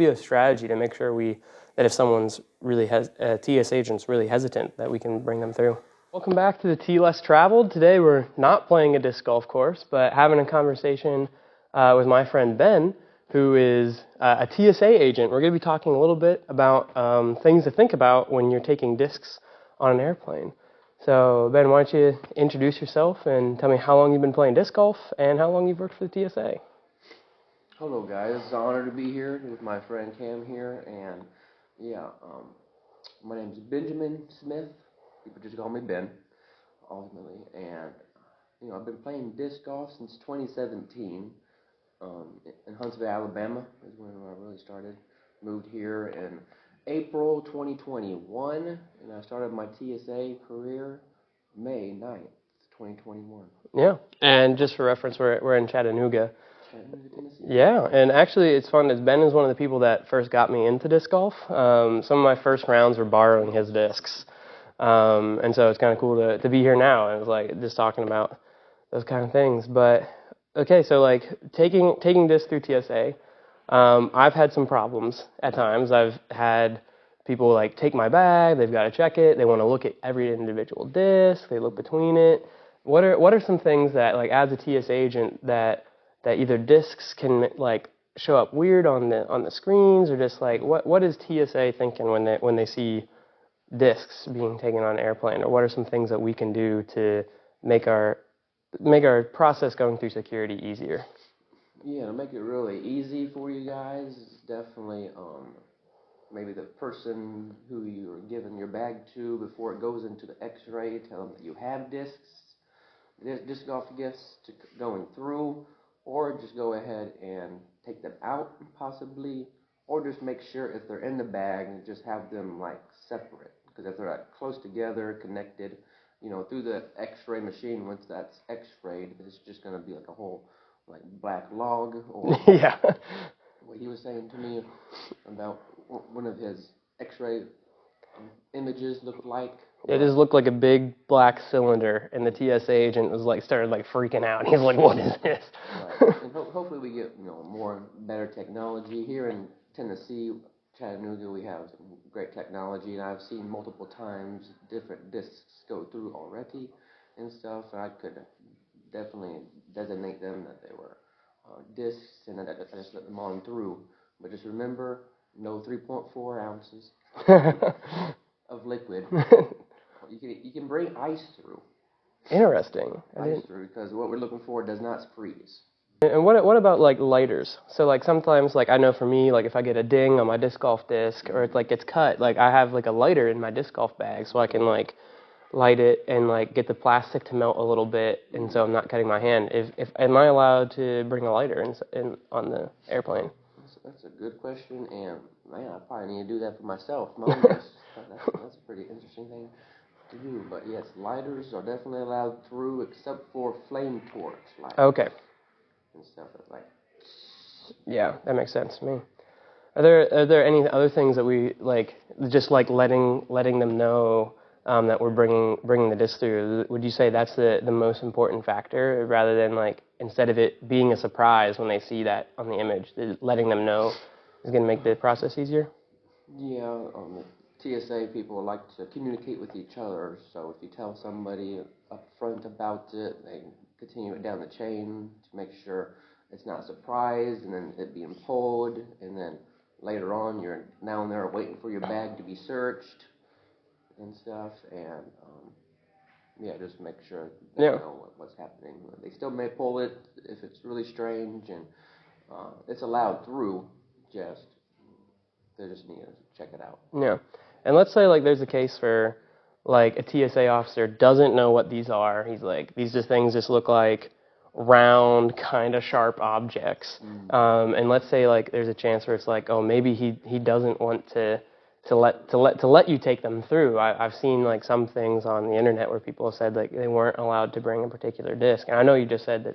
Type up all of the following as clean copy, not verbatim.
Be a strategy to make sure that if someone's really a TS agent's really hesitant, that we can bring them through. Welcome back to the T Less Traveled. Today we're not playing a disc golf course, but having a conversation with my friend Ben, who is a TSA agent. We're going to be talking a little bit about things to think about when you're taking discs on an airplane. So Ben, why don't you introduce yourself and tell me how long you've been playing disc golf and how long you've worked for the TSA. Hello guys, it's an honor to be here with my friend Cam here, and my name is Benjamin Smith. People just call me Ben, ultimately, and I've been playing disc golf since 2017 in Huntsville, Alabama is when I really started. Moved here in April 2021, and I started my TSA career May 9th, 2021. Yeah, and just for reference, we're in Chattanooga. Tennessee. Yeah, and actually it's fun. Ben is one of the people that first got me into disc golf. Some of my first rounds were borrowing his discs. And so it's kind of cool to be here now. And it was like just talking about those kind of things. But okay, so like taking discs through TSA, I've had some problems at times. I've had people like take my bag, they've got to check it, they want to look at every individual disc, they look between it. What are some things that, like, as a TSA agent that either discs can like show up weird on the screens, or just like what is TSA thinking when they see discs being taken on an airplane, or what are some things that we can do to make our process going through security easier? Yeah, to make it really easy for you guys, definitely maybe the person who you're giving your bag to before it goes into the X-ray, tell them that you have disc golf gifts going through. Or just go ahead and take them out, possibly, or just make sure if they're in the bag and just have them like separate. Because if they're like close together, connected, through the X-ray machine, once that's X-rayed, it's just gonna be like a whole like black log. Or yeah. What he was saying to me about one of his X-ray images looked like. It just looked like a big black cylinder, and the TSA agent was like started like freaking out. He's like, "What is this?" Right. And hopefully we get better technology here in Tennessee, Chattanooga. We have some great technology, and I've seen multiple times different discs go through already and stuff. And I could definitely designate them that they were discs, and I just let them on through. But just remember, no 3.4 ounces of liquid. You can bring ice through. Interesting. Ice through, because what we're looking for does not freeze. And what about like lighters? So like sometimes, like I know for me, like if I get a ding on my disc golf disc, or it's like it's cut, like I have like a lighter in my disc golf bag, so I can like light it and like get the plastic to melt a little bit, and so I'm not cutting my hand. If am I allowed to bring a lighter in on the airplane? That's a good question, and man, I probably need to do that for myself. My own disc. That's a pretty interesting thing to do. But yes, lighters are definitely allowed through, except for flame torch lighters. Okay. And stuff like. Yeah, that makes sense to me. Are there any other things that we like, just like letting them know that we're bringing the disc through? Would you say that's the most important factor, rather than like instead of it being a surprise when they see that on the image, letting them know is going to make the process easier? Yeah, TSA people like to communicate with each other, so if you tell somebody up front about it, they continue it down the chain to make sure it's not a surprise, and then it being pulled, and then later on you're now and there waiting for your bag to be searched and stuff, and just make sure they know what's happening. They still may pull it if it's really strange, and it's allowed through, they just need to check it out. Yeah. And let's say like there's a case where like a TSA officer doesn't know what these are. He's like, these things just look like round, kind of sharp objects. And let's say like there's a chance where it's like, oh, maybe he doesn't want to let you take them through. I've seen like some things on the internet where people have said like they weren't allowed to bring a particular disc. And I know you just said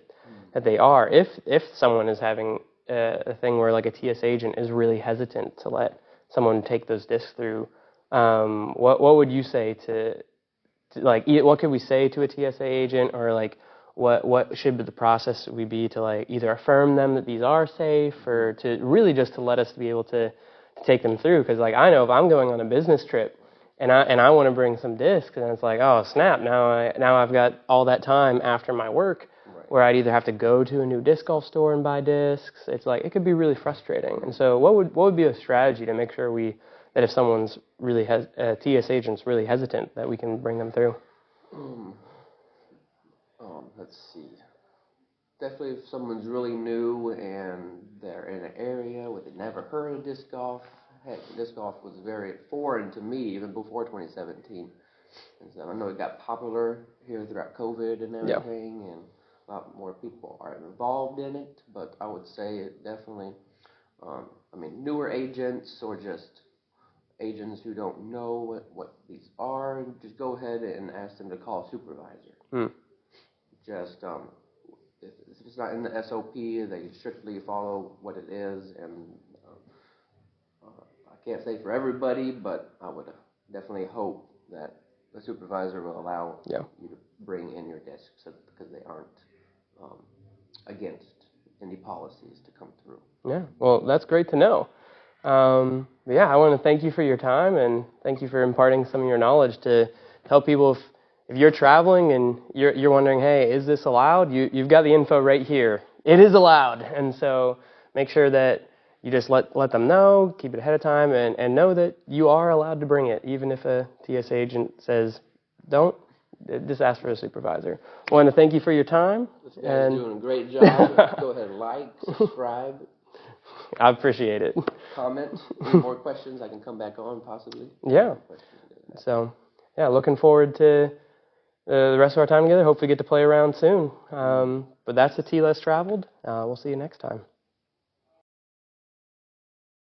that they are. If someone is having a thing where like a TSA agent is really hesitant to let someone take those discs through, what would you say to like, what could we say to a TSA agent, or like what should the process we be to like either affirm them that these are safe, or to really just to let us be able to take them through. Because like I know if I'm going on a business trip and I want to bring some discs, and it's like, oh snap, now I've got all that time after my work where I'd either have to go to a new disc golf store and buy discs. It's like it could be really frustrating. And so what would be a strategy to make sure that if someone's really TS agent's really hesitant, that we can bring them through? Let's see. Definitely if someone's really new and they're in an area where they've never heard of disc golf. Heck, disc golf was very foreign to me even before 2017. And so I know it got popular here throughout COVID and everything, and a lot more people are involved in it. But I would say it definitely, newer agents or just agents who don't know what these are, just go ahead and ask them to call a supervisor. Just if it's not in the SOP, they strictly follow what it is, and I can't say for everybody, but I would definitely hope that the supervisor will allow you to bring in your discs because they aren't against any policies to come through. Yeah, well, that's great to know. I want to thank you for your time, and thank you for imparting some of your knowledge to help people. If you're traveling and you're wondering, hey, is this allowed? You've got the info right here. It is allowed, and so make sure that you just let them know, keep it ahead of time, and know that you are allowed to bring it, even if a TSA agent says don't. Just ask for a supervisor. I want to thank you for your time. This guy's doing a great job. Go ahead and like, subscribe. I appreciate it. Comment. Any more questions? I can come back on possibly. Yeah. So, looking forward to the rest of our time together. Hopefully get to play around soon. But that's the T Less Traveled. We'll see you next time.